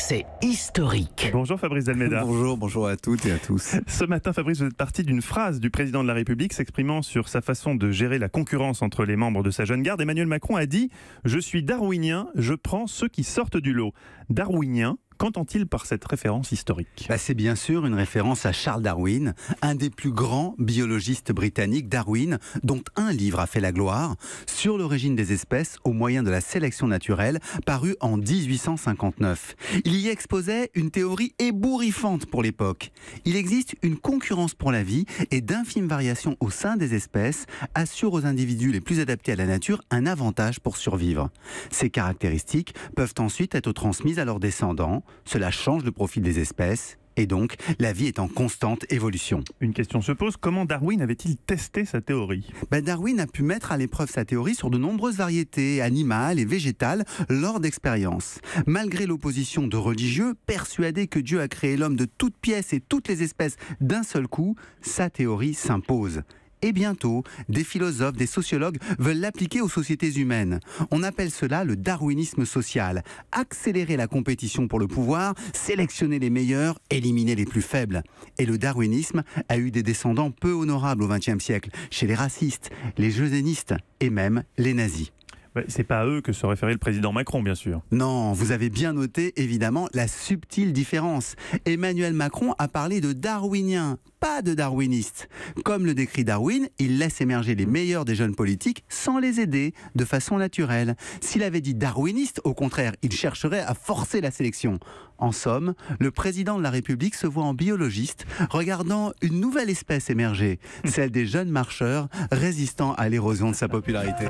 c'est historique. Bonjour Fabrice Delmeda. Bonjour à toutes et à tous. Ce matin, Fabrice, vous êtes parti d'une phrase du président de la République s'exprimant sur sa façon de gérer la concurrence entre les membres de sa jeune garde. Emmanuel Macron a dit « Je suis darwinien, je prends ceux qui sortent du lot ». Darwinien, qu'entend-il par cette référence historique ? C'est bien sûr une référence à Charles Darwin, un des plus grands biologistes britanniques. Darwin, dont un livre a fait la gloire, Sur l'origine des espèces au moyen de la sélection naturelle, paru en 1859. Il y exposait une théorie ébouriffante pour l'époque. Il existe une concurrence pour la vie et d'infimes variations au sein des espèces assurent aux individus les plus adaptés à la nature un avantage pour survivre. Ces caractéristiques peuvent ensuite être transmises à leurs descendants. Cela change le profil des espèces et donc la vie est en constante évolution. Une question se pose, comment Darwin avait-il testé sa théorie ? Darwin a pu mettre à l'épreuve sa théorie sur de nombreuses variétés animales et végétales lors d'expériences. Malgré l'opposition de religieux, persuadés que Dieu a créé l'homme de toutes pièces et toutes les espèces d'un seul coup, sa théorie s'impose. Et bientôt, des philosophes, des sociologues veulent l'appliquer aux sociétés humaines. On appelle cela le darwinisme social. Accélérer la compétition pour le pouvoir, sélectionner les meilleurs, éliminer les plus faibles. Et le darwinisme a eu des descendants peu honorables au XXe siècle, chez les racistes, les eugénistes et même les nazis. C'est pas à eux que se référait le président Macron, bien sûr. Non, vous avez bien noté, évidemment, la subtile différence. Emmanuel Macron a parlé de darwinien, pas de darwiniste. Comme le décrit Darwin, il laisse émerger les meilleurs des jeunes politiques sans les aider, de façon naturelle. S'il avait dit darwiniste, au contraire, il chercherait à forcer la sélection. En somme, le président de la République se voit en biologiste, regardant une nouvelle espèce émerger, celle des jeunes marcheurs résistant à l'érosion de sa popularité.